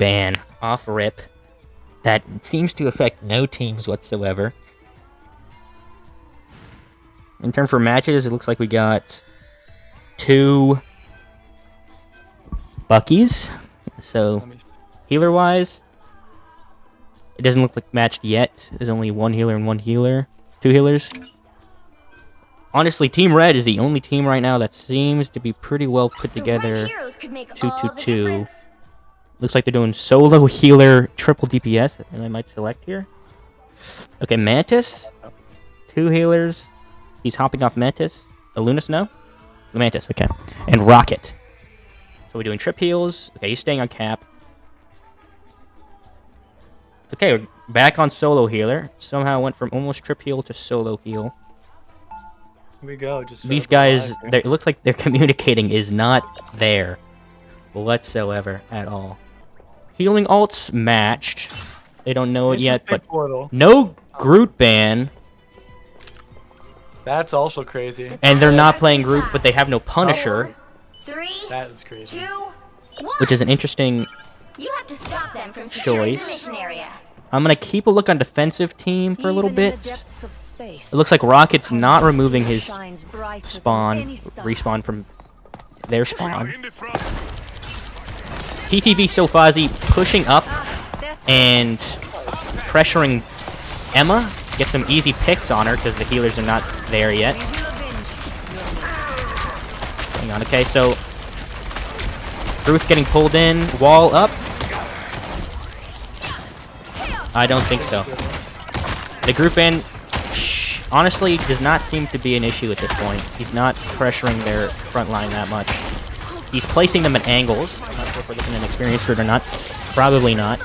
ban off rip that seems to affect no teams whatsoever. In terms for matches, it looks like we got 2 Buckies. So, healer-wise, it doesn't look like matched yet. There's only 1 healer and 1 healer. 2 healers. Honestly, Team Red is the only team right now that seems to be pretty well put together. 2-2-2. Looks like they're doing solo healer triple DPS, and I might select here. Okay, Mantis. 2 healers. He's hopping off Mantis. Lunas, no? Mantis, okay. And Rocket. So we're doing trip heals. Okay, he's staying on cap. Okay, we're back on solo healer. Somehow went from almost trip heal to solo heal. Here we go. Just these guys, it looks like their communicating is not there whatsoever at all. Healing alts matched. They don't know it yet, but no Groot ban. That's also crazy. And they're not playing Groot, but they have no Punisher. That is crazy. Which is an interesting choice. I'm going to keep a look on defensive team for a little bit. It looks like Rocket's not removing his respawn from their spawn. TTV Sofazi pushing up and pressuring Emma. Get some easy picks on her because the healers are not there yet. Hang on, okay, so Ruth getting pulled in, wall up. I don't think so. The group ban, honestly, does not seem to be an issue at this point. He's not pressuring their front line that much. He's placing them at angles. I'm not sure if we're looking at an experienced Groot or not. Probably not.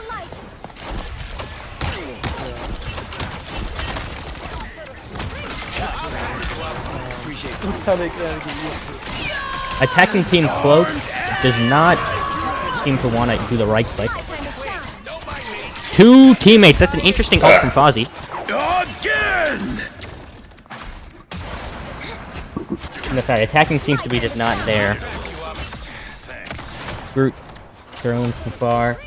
Attacking Team Cloak does not seem to want to do the right click. 2 teammates. That's an interesting ult from Fozzie. No, sorry, attacking seems to be just not there. Groot thrown too far.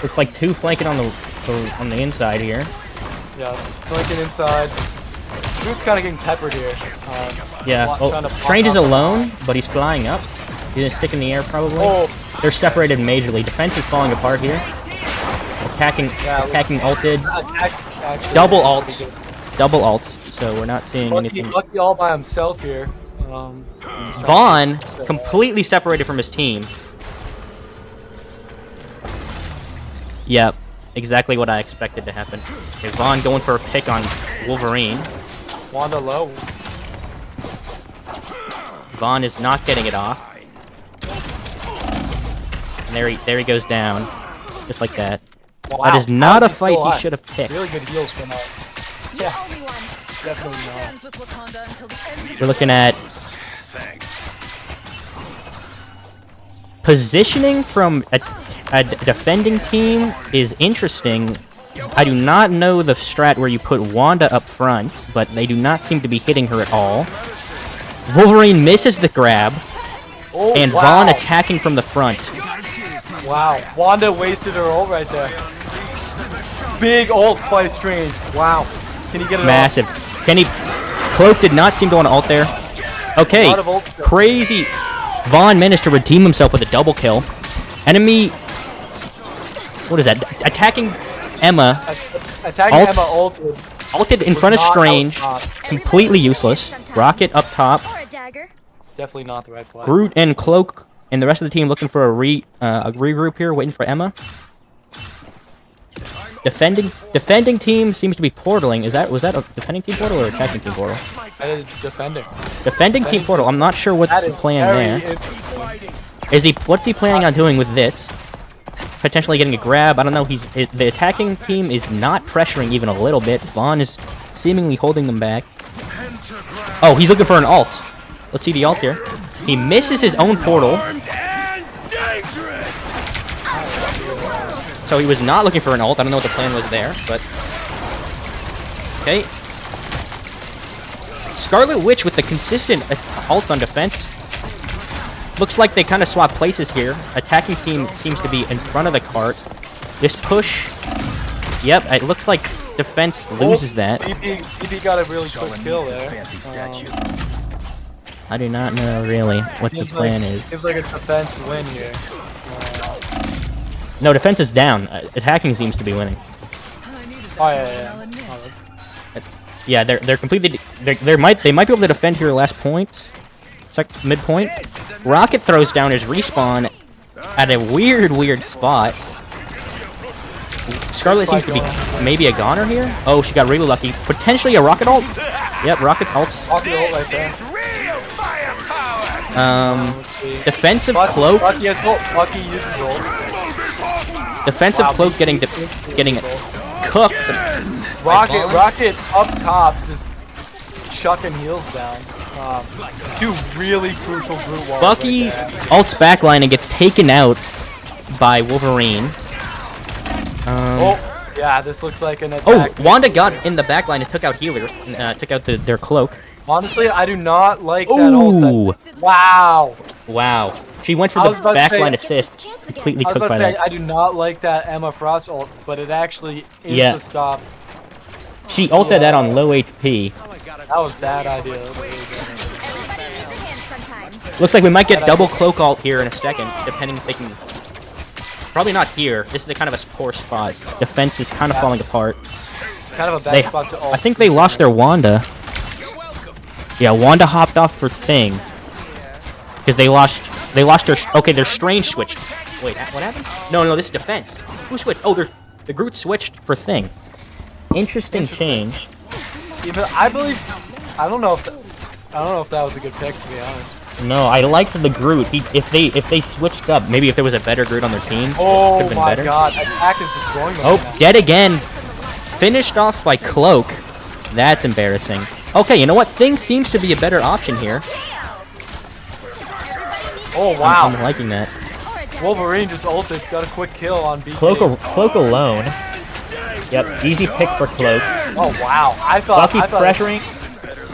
Looks like 2 flanking on the inside here. Yeah, flanking inside. Groot's kind of getting peppered here. Yeah, well, Strange is alone, but he's flying up. He's gonna stick in the air probably. Oh. They're separated majorly. Defense is falling apart here. Attacking ulted. Double ult. So we're not seeing anything. Lucky all by himself here. Vaughn completely separated from his team. Yep, exactly what I expected to happen. Okay, Vaughn going for a pick on Wolverine. Wanda low. Vaughn is not getting it off. And there he goes down. Just like that. Wow. That is not a fight he should have picked. Really good heals from that. Yeah. Definitely not. We're looking at positioning from a defending team is interesting. I do not know the strat where you put Wanda up front, but they do not seem to be hitting her at all. Wolverine misses the grab, and Vaughn attacking from the front. Wow, Wanda wasted her ult right there. Big ult by Strange. Wow. Can he get it Massive. off? Can he... Cloak did not seem to want to ult there. Okay, crazy. Vaughn managed to redeem himself with a double kill. Enemy... What is that? Attacking Emma. Attacking Emma ulted. Ulted in front of Strange. Completely useless. Rocket up top. Definitely not the right play. Groot and Cloak and the rest of the team looking for a regroup here, waiting for Emma. Defending team seems to be portaling. Was that a defending team portal or attacking team portal? That is defending. Defending team portal. I'm not sure what's the plan there. What's he planning on doing with this? Potentially getting a grab. I don't know. The attacking team is not pressuring even a little bit. Vaughn is seemingly holding them back. Oh, he's looking for an ult. Let's see the ult here. He misses his own portal. So he was not looking for an ult. I don't know what the plan was there, but... Okay. Scarlet Witch with the consistent ults on defense. Looks like they kind of swap places here. Attacking team seems to be in front of the cart. This push... Yep, it looks like defense loses that. BP got a really quick kill there. I do not know really what the plan is. Seems like a defense win here. No, defense is down. Attacking seems to be winning. Oh yeah. Yeah, they're completely. They might be able to defend here last point. Midpoint. Rocket throws down his respawn at a weird spot. Scarlet seems to be maybe a goner here. Oh, she got really lucky. Potentially a rocket ult. Yep, rocket ults. Rocket ult right there. Defensive cloak. Lucky uses ult. Defensive cloak getting cooked. Rocket up top, just chucking heals down. Two really crucial brute walls. Bucky right ults backline and gets taken out by Wolverine. Oh, yeah, this looks like an attack. Oh, Wanda got in the backline and took out healers, and took out their cloak. Honestly, I do not like that ult. Wow. Wow. She went for the backline assist, completely cooked by that. I do not like that Emma Frost ult, but it actually is the stop. She ulted that on low HP. That was a bad idea. Looks like we might get double cloak ult here in a second, depending if they can... Probably not here. This is a kind of a poor spot. Defense is kind of falling apart. Kind of a bad spot to ult. I think they lost their Wanda. Yeah, Wanda hopped off for Thing. Because they lost their... Okay, their Strange switched. Wait, what happened? No, this is defense. Who switched? Oh, the Groot switched for Thing. Interesting change. Even I don't know if that was a good pick, to be honest. No, I liked the Groot. If they switched up, maybe if there was a better Groot on their team, oh it could have been my better. god, attack is destroying them. Oh, dead again. Finished off by Cloak. That's embarrassing. Okay, you know what? Thing seems to be a better option here. Oh wow, I'm liking that. Wolverine just ulted, got a quick kill on BK. Cloak alone. Yep, easy pick for Cloak. Oh wow, I thought pressuring.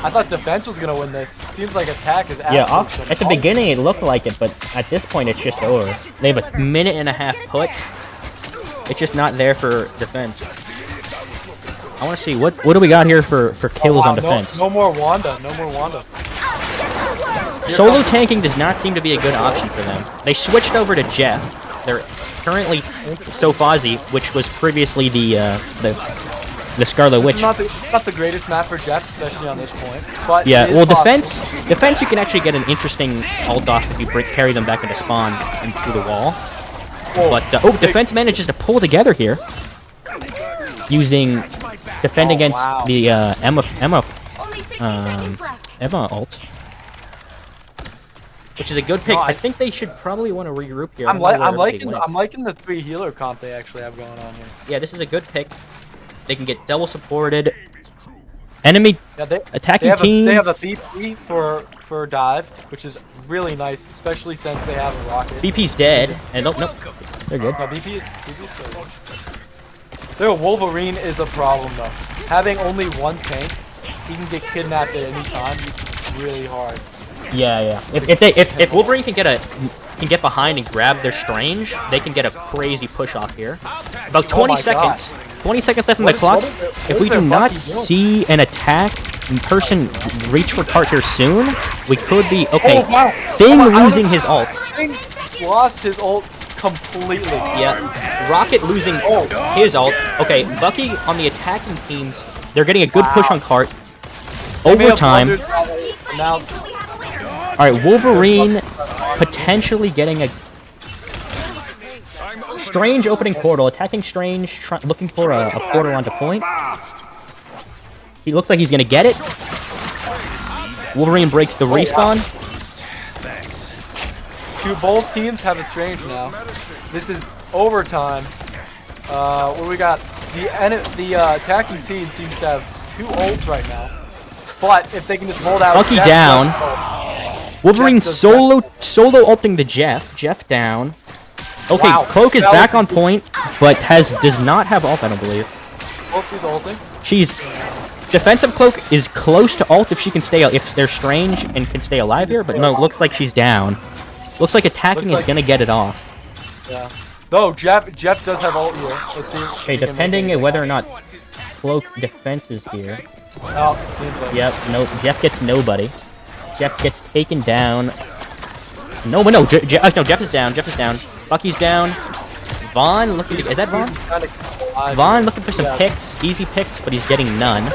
I thought defense was gonna win this. Seems like attack is at the beginning it looked like it, but at this point it's just over. They have a minute and a half put. It's just not there for defense. I want to see what do we got here for kills on defense. No more Wanda. No more Wanda. Solo tanking does not seem to be a good option for them. They switched over to Jeff. They're currently Sofazi, which was previously the Scarlet Witch. It's not the greatest map for Jeff, especially on this point. But yeah, well, defense you can actually get an interesting ult off if you carry them back into spawn and through the wall. But defense manages to pull together here, using defend against the Emma ult, which is a good pick. No, I think they should probably want to regroup here. I'm liking the 3 healer comp they actually have going on here. Yeah, this is a good pick. They can get double supported. Enemy attacking team. They have a BP for dive, which is really nice, especially since they have a rocket. BP's dead, and nope, they're good. No, BP is still good. Their Wolverine is a problem though. Having only one tank, he can get kidnapped at any time. It's really hard. Yeah. If Wolverine can get behind and grab their Strange, they can get a crazy push off here. About 20 seconds. 20 seconds left on the clock. If we do not see an attack in person reach for cart here soon, we could be okay. Oh, wow. Thing losing his ult. Thing lost his ult completely. Yeah. Rocket losing his ult. Okay, Bucky on the attacking teams, they're getting a good push on cart. Overtime. Now. Alright, Wolverine potentially getting a Strange opening portal, attacking Strange, looking for a portal onto point. He looks like he's gonna get it. Wolverine breaks the respawn. Both teams have a Strange now. This is overtime. What do we got? The attacking team seems to have 2 ults right now. But if they can just hold out, Bucky down. Wolverine solo ulting the Jeff. Jeff down. Okay, Cloak is back on point, but does not have ult, I don't believe. Cloak is ulting. Defensive Cloak is close to ult if she can if they're Strange and can stay alive here, but no, it looks like she's down. Looks like attacking is gonna get it off. Yeah. No, Jeff does have ult here. Let's see. Okay, depending on whether or not Cloak defense is here. Oh, it seems like. Yep, no, Jeff gets nobody. Jeff gets taken down. No, Jeff is down. Jeff is down. Bucky's down. Vaughn looking to, is that Vaughn? Vaughn looking for some picks, easy picks, but he's getting none.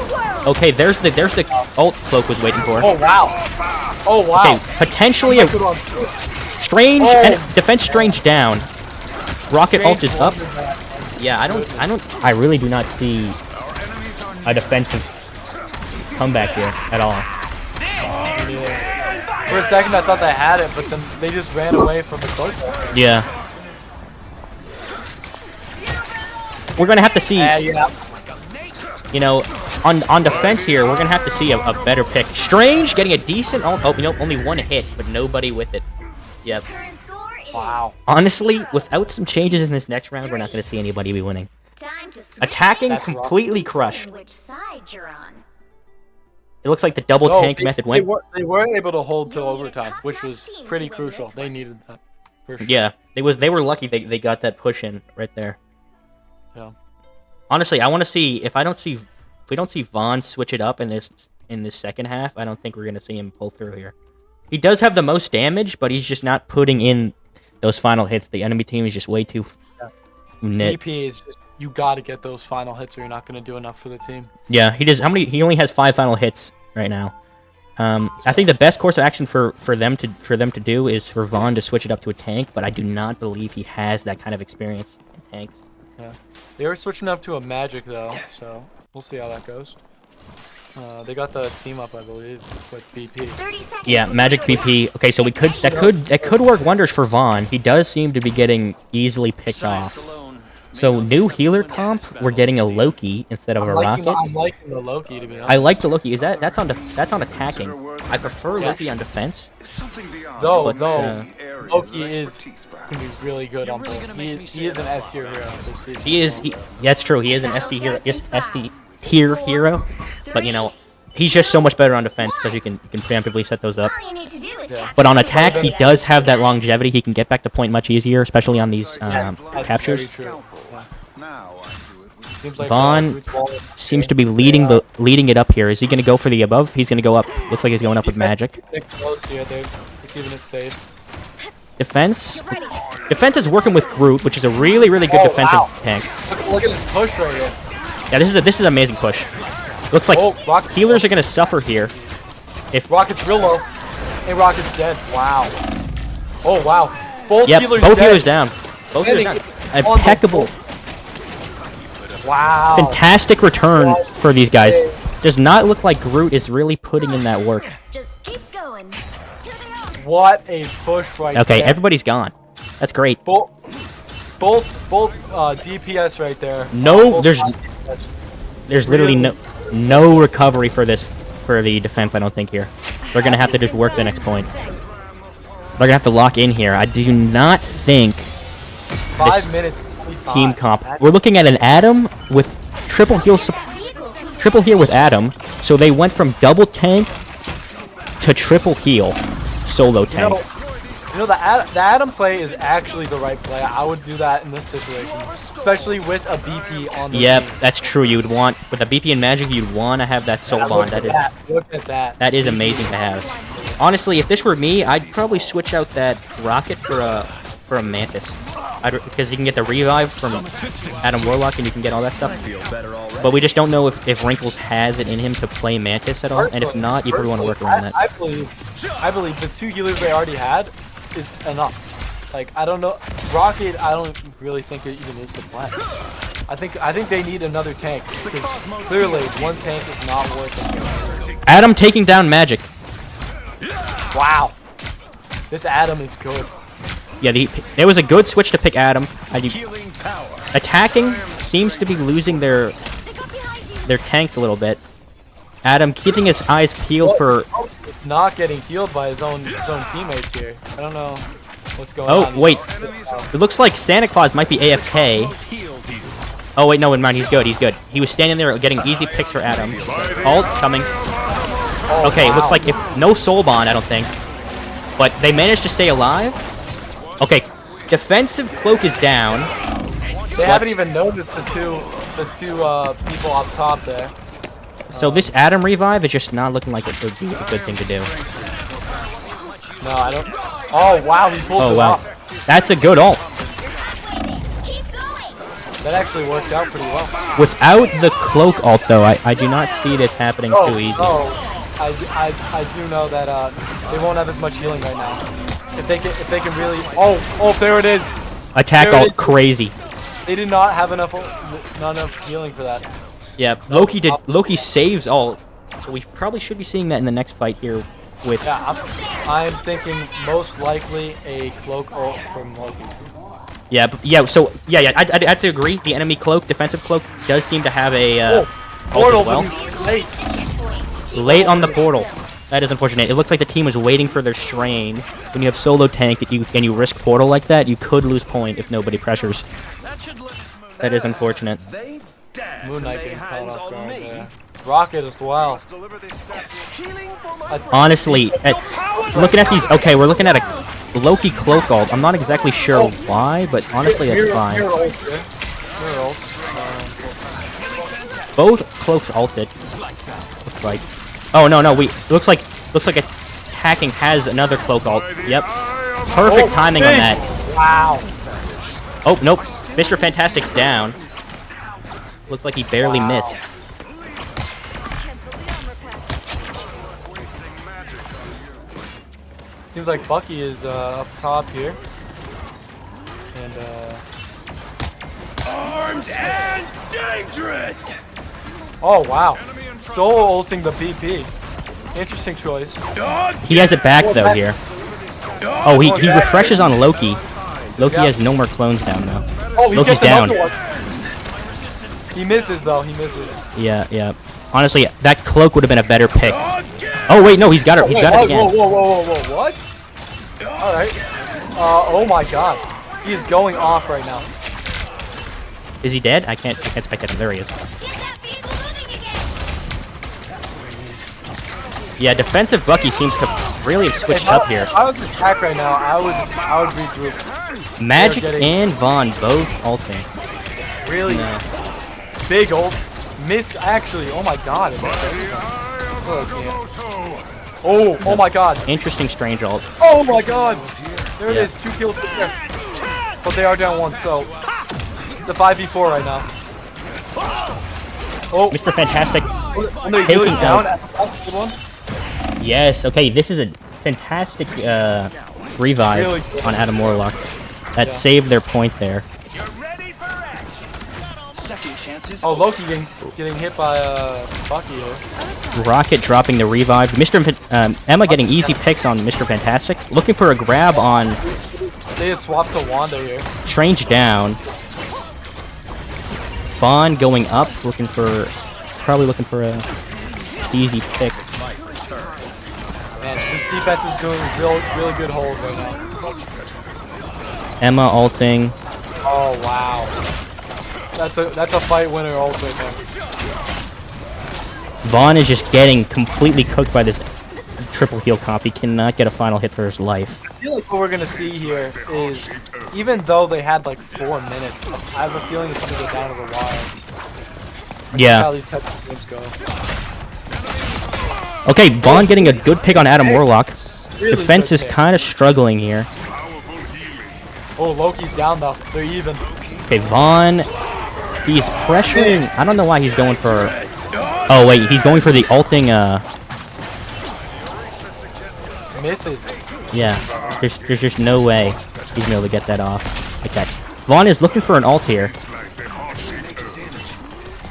Okay, there's the ult Cloak was waiting for. Oh wow. Oh wow. Okay, potentially a Strange and defense Strange down. Rocket ult is up. Yeah, I really do not see a defensive comeback here at all. Yeah. For a second I thought they had it, but then they just ran away from the close. Yeah. We're gonna have to see, you know, on defense here, we're gonna have to see a better pick. Strange getting a decent ult. Oh, nope, only one hit, but nobody with it. Yep. Wow. Honestly, without some changes in this next round, we're not going to see anybody be winning. Attacking completely crushed. It looks like the double tank method went. They were able to hold till overtime, which was pretty crucial. They needed that. For sure. Yeah, they were lucky they got that push in right there. Yeah. Honestly, I want to see if we don't see Vaughn switch it up in this second half. I don't think we're going to see him pull through here. He does have the most damage, but he's just not putting in those final hits. The enemy team is just way too nit. BP is just, you got to get those final hits or you're not going to do enough for the team. Yeah, he does. He only has 5 final hits right now. I think the best course of action for them to do is for Vaughn to switch it up to a tank, but I do not believe he has that kind of experience in tanks. Yeah. They were switching up to a Magic though, so we'll see how that goes. They got the team up, I believe, with BP. Yeah, Magic BP. Okay, so that could work wonders for Vaughn. He does seem to be getting easily picked off. So new healer comp, we're getting a Loki instead of a Rocket. I'm liking the Loki, to be honest. I like the Loki. That's on attacking. I prefer Loki on defense. Though Loki is can be really good on both. He is an S tier hero this season. He is. That's true. He is an SD hero. SD tier hero, but you know, he's just so much better on defense because you can preemptively set those up. Yeah. But on attack, he does have that longevity. He can get back to point much easier, especially on these captures. Vaughn seems to be leading it up here. Is he going to go for the above? He's going to go up. Looks like he's going up with Magic. Close here, they're keeping it safe. Defense is working with Groot, which is a really good defensive tank. Look at this push right here. Yeah, this is an amazing push. Looks like healers are going to suffer here. If Rocket's real low, and Rocket's dead. Wow. Oh wow. Both healers down. Both healers down. Impeccable. Wow. Fantastic return for these guys. Does not look like Groot is really putting in that work. Just keep going. What a push right there. Okay, everybody's gone. That's great. Both DPS right there. No, there's literally no recovery for the defense. I don't think here. They're gonna have to just work the next point. They're gonna have to lock in here. I do not think 5 minutes. 25. Team comp. We're looking at an Adam with triple heal with Adam. So they went from double tank to triple heal solo tank. You know the Adam play is actually the right play. I would do that in this situation, especially with a BP on the team. That's true. You'd want with a BP and Magic, you'd want to have that soul bond. Look at that. That is amazing to have. Honestly, if this were me, I'd probably switch out that Rocket for a Mantis. Because you can get the revive from Adam Warlock and you can get all that stuff. But we just don't know if Wrinkles has it in him to play Mantis at all. And if not, you probably want to work around that. I believe the 2 healers they already had is enough. Like, I don't know. Rocket, I don't really think it even is the plan. I think they need another tank. Because clearly, one tank is not worth it. Adam taking down Magic. Wow. This Adam is good. Yeah, there was a good switch to pick Adam. Attacking seems to be losing their tanks a little bit. Adam keeping his eyes peeled for... Not getting healed by his own teammates here. I don't know what's going on. Oh, wait. It looks like Santa Claus might be AFK. Oh, wait, no, never mind. He's good. He was standing there getting easy picks for Adam. Ult coming. Okay, it looks like no soul bond, I don't think. But they managed to stay alive. Okay, defensive cloak is down. They haven't even noticed the two people up top there. So this Adam revive is just not looking like it would be a good thing to do. No, I don't. Oh wow, he pulled it off. That's a good ult. That actually worked out pretty well. Without the cloak ult, though, I do not see this happening too easy. Oh, I do know that they won't have as much healing right now. If they can really. Oh, there it is. Attack ult crazy. They did not have enough healing for that. Yeah, Loki saves ult, so we probably should be seeing that in the next fight here with. Yeah, I'm thinking most likely a cloak ult from Loki. Yeah, I have to agree. The enemy cloak, defensive cloak, does seem to have a portal ult as well. Late on the portal. That is unfortunate. It looks like the team was waiting for their strain. When you have solo tank and you risk portal like that, you could lose point if nobody pressures. That is unfortunate. Moon Knight getting caught off guard there. Rocket as well. Honestly, looking at these, okay, we're looking at a Loki cloak ult. I'm not exactly sure why, but honestly, that's fine. Both cloaks ulted. Looks like. Oh no, looks like attacking has another cloak ult. Yep. Perfect timing on that. Wow. Oh nope, Mr. Fantastic's down. Looks like he barely missed. Seems like Bucky is up top here. And armed and dangerous. Oh wow. Solo ulting the PP. Interesting choice. He has it back though here. Oh, he refreshes on Loki. Loki has no more clones down though. Oh, he Loki's gets down. One. He misses though. He misses. Yeah. Honestly, that cloak would have been a better pick. Oh wait, no, he's got it. He's got it again. Whoa! What? All right. Oh my God. He is going off right now. Is he dead? I can't spec that. There he is. Yeah, defensive Bucky seems to really have switched up here. If I was attack right now, I would regroup. Magic and Vaughn both ulting. Really big ult. Missed actually. Oh my God. Oh my God. Interesting strange ult. Oh my God. There it is. 2 kills right there. But they are down 1, so it's a 5v4 right now. Oh, Mr. Fantastic taking down. Yes, okay, this is a fantastic revive on Adam Warlock. That saved their point there. Oh, Loki getting hit by Bucky here. Rocket dropping the revive. Emma getting easy picks on Mr. Fantastic. Looking for a grab on... They just swapped to Wanda here. Strange down. Vaughn going up, probably looking for a easy pick. Man, this defense is doing really good holds right now. Emma ulting. Oh wow. That's a fight winner ult right there. Vaughn is just getting completely cooked by this triple heal comp. He cannot get a final hit for his life. I feel like what we're gonna see here is, even though they had like 4 minutes, I have a feeling it's gonna go down to the wire. Yeah. That's how these types of games go. Okay, Vaughn getting a good pick on Adam Warlock. Really Defense is kind of struggling here. Oh, Loki's down though. They're even. Okay, Vaughn, he's pressuring. I don't know why he's going for. Oh wait, he's going for the ulting. Misses. Yeah, there's just no way he's gonna be able to get that off like that. Vaughn is looking for an ult here.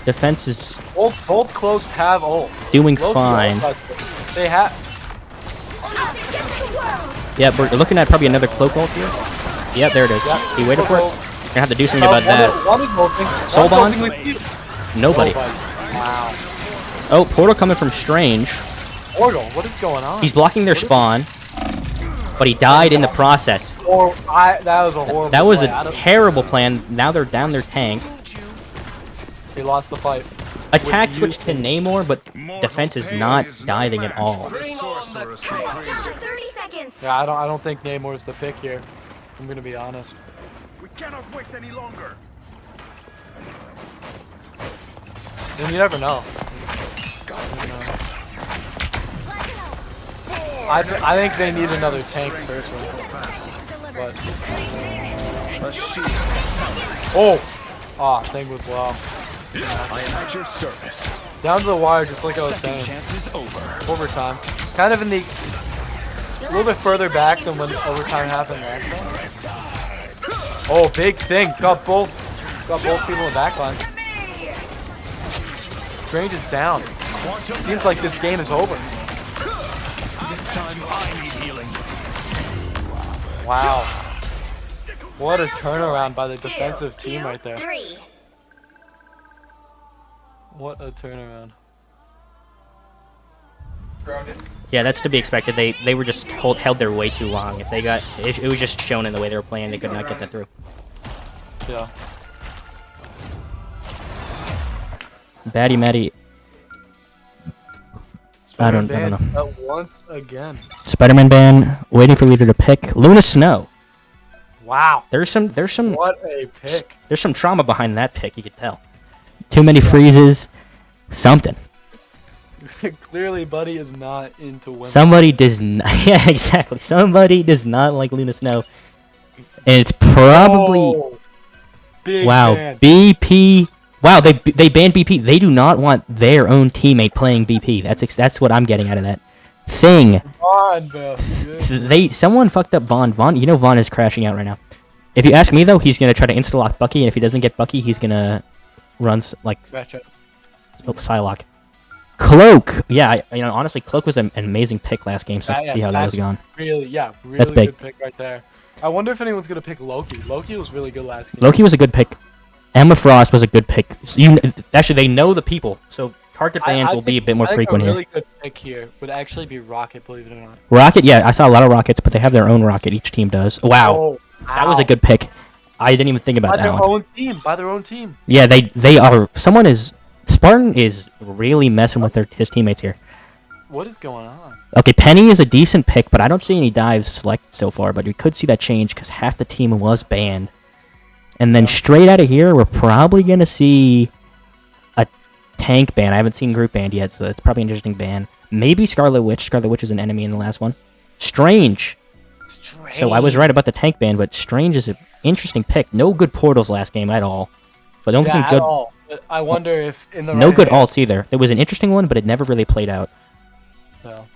Defense is. Both cloaks have ult. Doing Loki fine. They have. Yeah, we're looking at probably another cloak ult here. Yeah, there it is. Yep. He waited for it. We're gonna have to do something about that. Soulbond? Nobody. Wow. Oh, portal coming from Strange. Portal, what is going on? He's blocking their spawn, but he died in the process. That was a horrible That was play. a terrible plan. Now they're down their tank. They lost the fight. Attack switch to Namor, but defense is not diving at all. Yeah, I don't think Namor is the pick here. I'm gonna be honest. We cannot wait any longer. And you never know. I think they need another tank personally. But thing was low. I am at your service. Down to the wire, just like I was saying. Chance is over. Overtime. Kind of in the a little bit further back than when overtime happened last time. Oh, big thing. Got both people in the back line. Strange is down. Seems like this game is over. This time I need healing. Wow. What a turnaround by the defensive team right there. What a turnaround. Yeah, that's to be expected. They were just held there way too long. If they got, it was just shown in the way they were playing. They could not get that through. Yeah. Batty Matty. I don't know. Once again. Spider-Man ban. Waiting for leader to pick. Luna Snow. Wow. There's some. What a pick. There's some trauma behind that pick. You could tell. Too many freezes. Something. Clearly, Buddy is not into women. Somebody does not. Yeah, exactly. Somebody does not like Luna Snow. And it's probably. Big Wow. man. BP. Wow, they banned BP. They do not want their own teammate playing BP. That's what I'm getting out of that thing. Vaughn, bro. Someone fucked up Vaughn. You know Vaughn is crashing out right now. If you ask me though, he's gonna try to insta lock Bucky, and if he doesn't get Bucky, he's gonna run Psylocke. Cloak. Yeah, honestly, Cloak was an amazing pick last game. So see how that was gone. Really That's big. Good pick right there. I wonder if anyone's gonna pick Loki. Loki was really good last game. Loki was a good pick. Emma Frost was a good pick. So actually, they know the people, so target bans will be a bit more frequent here. A really good pick here would actually be Rocket, believe it or not. Rocket, yeah, I saw a lot of Rockets, but they have their own Rocket. Each team does. Wow, that was a good pick. I didn't even think about that one. By their own team. Yeah, they are. Spartan is really messing with his teammates here. What is going on? Okay, Penny is a decent pick, but I don't see any dives selected so far. But we could see that change because half the team was banned. And then straight out of here, we're probably going to see a tank ban. I haven't seen group banned yet, so it's probably an interesting ban. Maybe Scarlet Witch. Scarlet Witch is an enemy in the last one. Strange. So I was right about the tank ban, but Strange is an interesting pick. No good portals last game at all. But don't think good. At all. But I wonder if in the no good alts either. There was an interesting one, but it never really played out. No.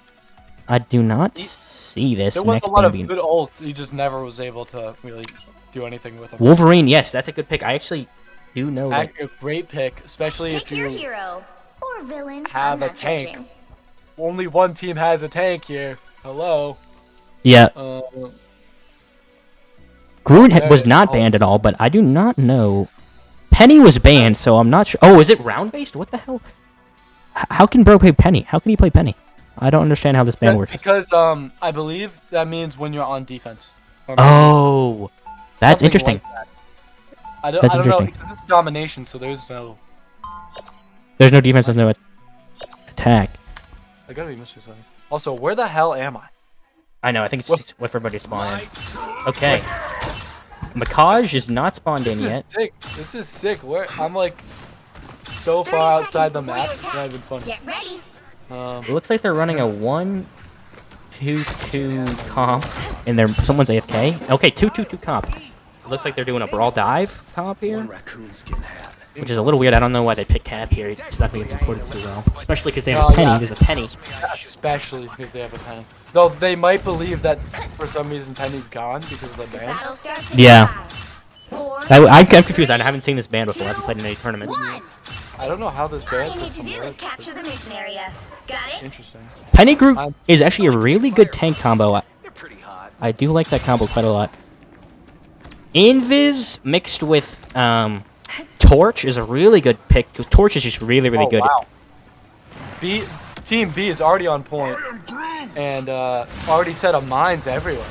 I do not see this. There was a lot of good ults. He just never was able to really do anything with them. Wolverine, yes, that's a good pick. I actually do know that. A great pick, especially if you hero or villain. have a tank. Judging. Only one team has a tank here. Hello. Yeah. Groot was not banned at all, but I do not know. Penny was banned, so I'm not sure. Oh, is it round-based? What the hell? How can bro play Penny? How can he play Penny? I don't understand how this ban works. Because I believe that means when you're on defense. Oh. That's interesting. Like that. I don't know, because it's domination, so there's no... There's no defense, there's no attack. I gotta be missing something. Also, where the hell am I? I know, I think it's with everybody spawning. Okay. Makaj is not spawned in yet. This is sick. I'm like so far outside the map, it's not even funny. Get ready. It looks like they're running a 1-2-2 comp, and someone's AFK. Okay, 2-2-2 comp. It looks like they're doing a brawl dive comp here, which is a little weird. I don't know why they picked Cap here. It's not being supported too well, especially because they have a penny. Yeah. There's a penny. Especially because they have a penny. Though they might believe that for some reason Penny's gone because of the ban. Yeah. I'm confused. I haven't seen this ban before. I haven't played in any tournaments. I don't know how this ban system works. Capture the mission area. Got it? Interesting. Penny Groot is actually a really good tank combo. I do like that combo quite a lot. Invis mixed with Torch is a really good pick. Torch is just really good. Wow. Team B is already on point and already set up mines everywhere.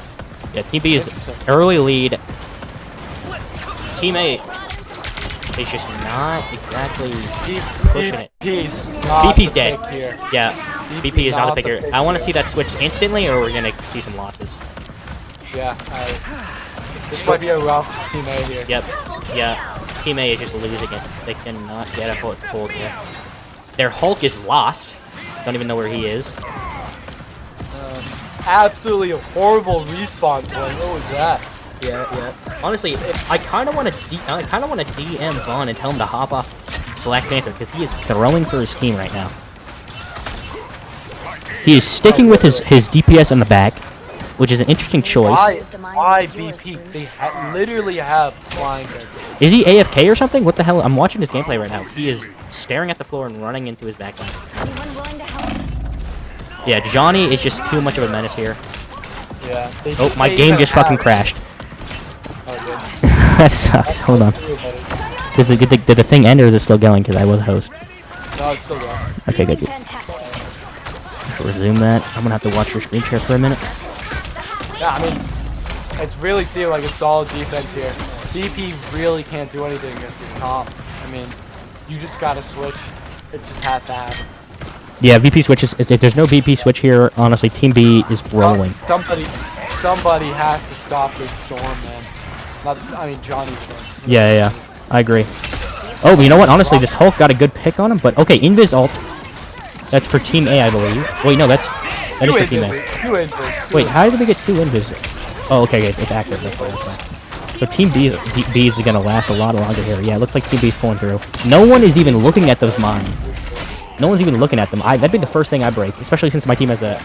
Yeah, Team B is early lead. Team A is just not exactly pushing it. BP's dead. Yeah, BP is not the picker. I want to see that switch instantly, or we're gonna see some losses. Yeah, This might be a rough Team A here. Yep. Yeah. Team A is just losing it. They cannot get a hold here. Their Hulk is lost. Don't even know where he is. Absolutely a horrible respawn point. What was that? Yeah. Honestly, I kind of want to DM Vaughn and tell him to hop off Black Panther because he is throwing for his team right now. He is sticking with his DPS on the back, which is an interesting choice. Why BP? They literally have flying characters. Is he AFK or something? What the hell? I'm watching his gameplay right now. He is staring at the floor and running into his backline. Anyone willing to help? Yeah, Johnny is just too much of a menace here. Yeah. Oh, my game just fucking crashed. Oh, That sucks. Hold on. Did the thing end or is it still going? Because I was a host. No, it's still going. Okay, good. Fantastic. Resume that. I'm gonna have to watch your screen share for a minute. Yeah, I mean, it's really seeing like a solid defense here. BP really can't do anything against this comp. I mean, you just gotta switch. It just has to happen. Yeah, VP switches. If there's no VP switch here, honestly, Team B is rolling. Somebody has to stop this storm, man. I mean, Johnny's storm. Yeah, I agree. Oh, you know what? Honestly, this Hulk got a good pick on him, but okay, Invis ult. That's for Team A, I believe. Wait, no, that is for Team A. Wait, how did we get 2 Invis? Oh, okay, it's active. That's fine. So Team B is gonna last a lot longer here. Yeah, it looks like Team B's pulling through. No one is even looking at those mines. No one's even looking at them. That'd be the first thing I break, especially since my team has the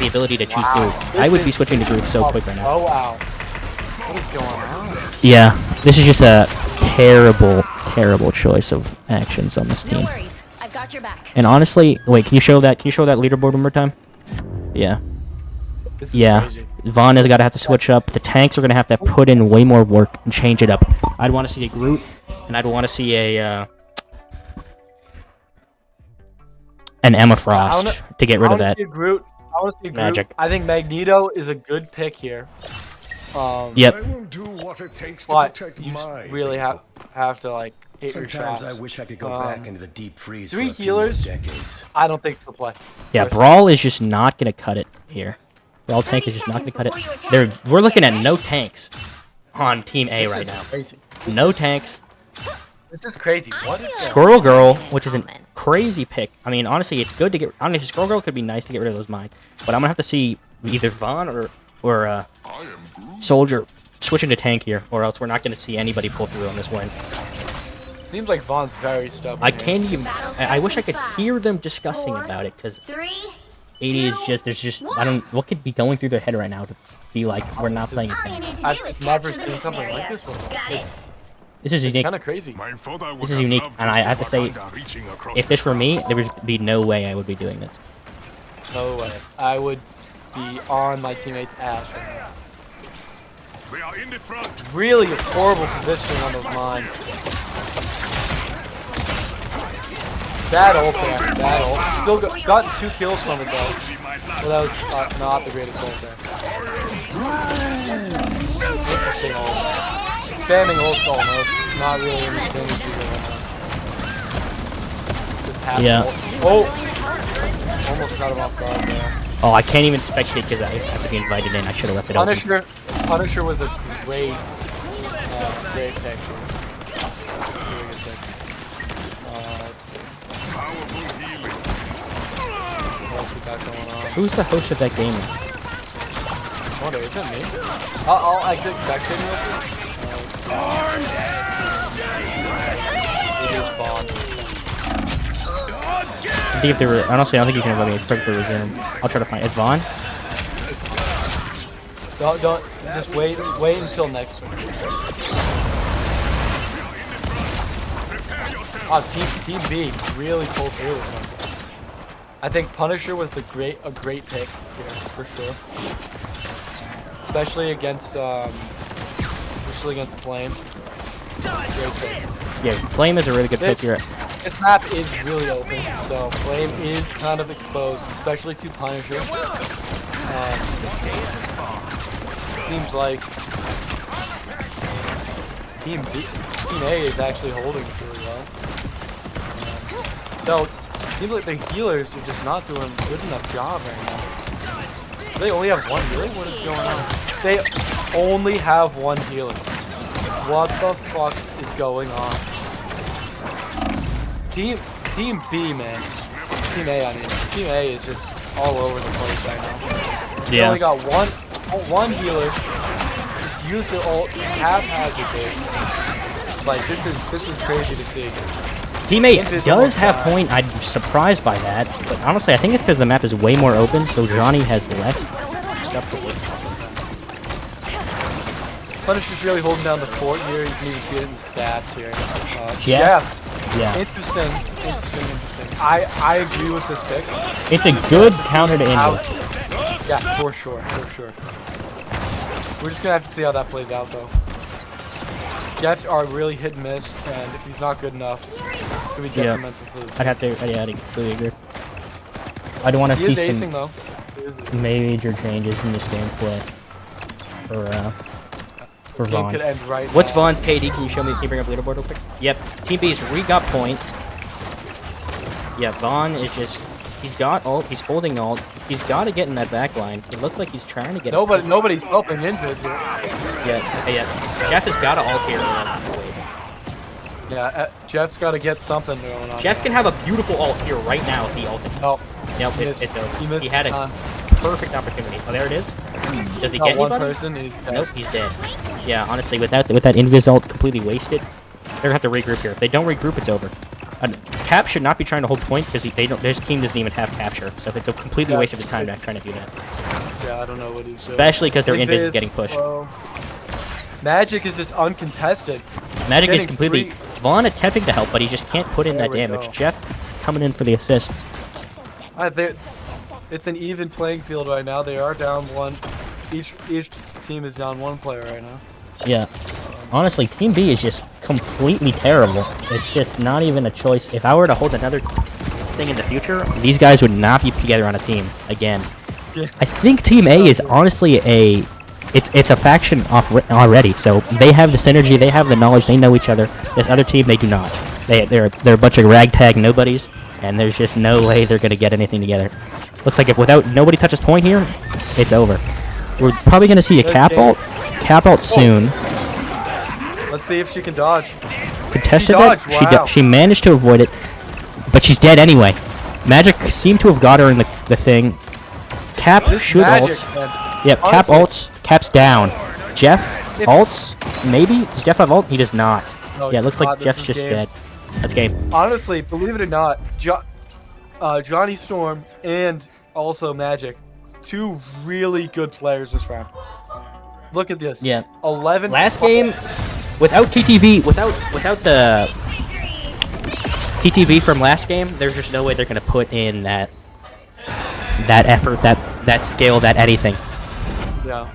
ability to choose group. I would be switching to group so quick right now. Oh wow. What is going on? Yeah, this is just a terrible choice of actions on this No team. worries. I've got your back. And honestly, wait, can you show that leaderboard one more time? Yeah. This is Yeah. crazy. Vaughn has got to have to switch up. The tanks are going to have to put in way more work and change it up. I'd want to see a Groot, and I'd want to see an Emma Frost to get rid of that. I want to see a Groot. Magic. I think Magneto is a good pick here. Yep. I will do what it takes to But protect you just my really have to like hit your Sometimes shots. I wish I could go back into the deep freeze for 3 a few more healers? decades. I don't think it's the play. Yeah, Brawl is just not going to cut it here. Brawl tank is just not going to cut it. We're looking at no tanks on Team A right now. Crazy. No tanks. This is crazy. What is that? Squirrel Girl, which is a crazy pick. I mean, honestly, it's good to get. Honestly, Squirrel Girl could be nice to get rid of those mines, but I'm gonna have to see either Vaughn or Soldier switching to tank here, or else we're not gonna see anybody pull through on this win. Seems like Vaughn's very stubborn. I here. can't even. I wish I could hear them discussing about it, because 3, 80 is just. There's just. I don't. What could be going through their head right now to be like, we're not playing a all you tank. need to do I've is never capture the seen something mission like area. this before. Got it. This is unique. Kind of crazy. This is unique, and I have to say, if this were me, there would be no way I would be doing this. No way. I would be on my teammate's ass right now. We are in the front. Really horrible positioning on those mines. Bad ult there. Bad ult. Still got 2 kills from it though. Well, that was not the greatest ult there. Interesting ult. Spamming ults almost. Not really in the synergy going on. Just half Yeah. ult. Oh! Almost got him off guard there. Oh, I can't even spectate because I have to be invited in. I should have left it open. Punisher was a great pick. Really good pick. Let's see. What else we got going on? Who's the host of that game? I wonder, is it me? I'll exit spectating real quick. It is Vaughn. I think if they were, honestly, I don't think you can let me expect the resume. I'll try to find. It's Vaughn. Don't just wait until next week. Team B really pulled through this one. I think Punisher was a great pick here for sure, especially against Flame. Great pick. Yeah, Flame is a really good pick here. This map is really open, so Flame is kind of exposed, especially to Punisher. It seems like Team A is actually holding it really well. Though, it seems like the healers are just not doing a good enough job right now. They only have 1 healer? What is going on? only have one healer. What the fuck is going on? Team B, man. Team A, I mean. Team A is just all over the place right now. They only got one healer. Just use the ult, haphazard base. Like this is crazy to see. Teammate does have point. I'm surprised by that, but honestly, I think it's because the map is way more open, so Johnny has less stuff to work on. Punisher's really holding down the fort here. You can even see it in the stats here. Yeah. Interesting. I agree with this pick. It's a good counter to Invis. Yeah, for sure. We're just gonna have to see how that plays out, though. Jets are really hit and miss, and if he's not good enough, it could be detrimental to the team. I'd completely agree. I'd want to see acing, some major changes in this gameplay for Vaughn. Could end right What's now. Vaughn's KD? Can you bring up leaderboard real quick? Yep. Team B's got point. Yeah, Vaughn is just... He's got ult. He's holding ult. He's got to get in that back line. It looks like he's trying to get... Nobody's helping Invis here. Yeah. Jeff has got to ult here. Yeah, Jeff's got to get something going on. Jeff can have a beautiful ult here right now if he ulted. Oh. Nope, he had a perfect opportunity. Oh, there it is. Does he get one anybody? Person, he's dead. Nope, he's dead. Yeah, honestly, with that Invis ult completely wasted, they're gonna have to regroup here. If they don't regroup, it's over. Cap should not be trying to hold point because their team doesn't even have capture, so it's a completely waste of his time back trying to do that. Yeah, I don't know what he's doing. Especially because their Invis is getting pushed. Magic is just uncontested. Magic is completely... Vaughn attempting to help, but he just can't put in that damage. Jeff coming in for the assist. It's an even playing field right now. They are down one. Each team is down one player right now. Yeah. Honestly, Team B is just completely terrible. It's just not even a choice. If I were to hold another thing in the future, these guys would not be together on a team again. Yeah. I think Team A is honestly it's a faction already. So they have the synergy, they have the knowledge, they know each other. This other team, they do not. They're a bunch of ragtag nobodies, and there's just no way they're gonna get anything together. Looks like if nobody touches point here, it's over. We're probably gonna see a cap ult soon. Let's see if she can dodge. Contested that. She managed to avoid it, but she's dead anyway. Magic seemed to have got her in the thing. Cap should ult. Yep, Cap ults. Cap's down. Jeff ults. Maybe? Does Jeff have ult? He does not. No, yeah, it looks like Jeff's just dead. That's game. Honestly, believe it or not, Johnny Storm and also Magic, two really good players this round. Look at this. Yeah. 11. Last game, without TTV, without the TTV from last game, there's just no way they're gonna put in that effort, that skill, that anything. Yeah.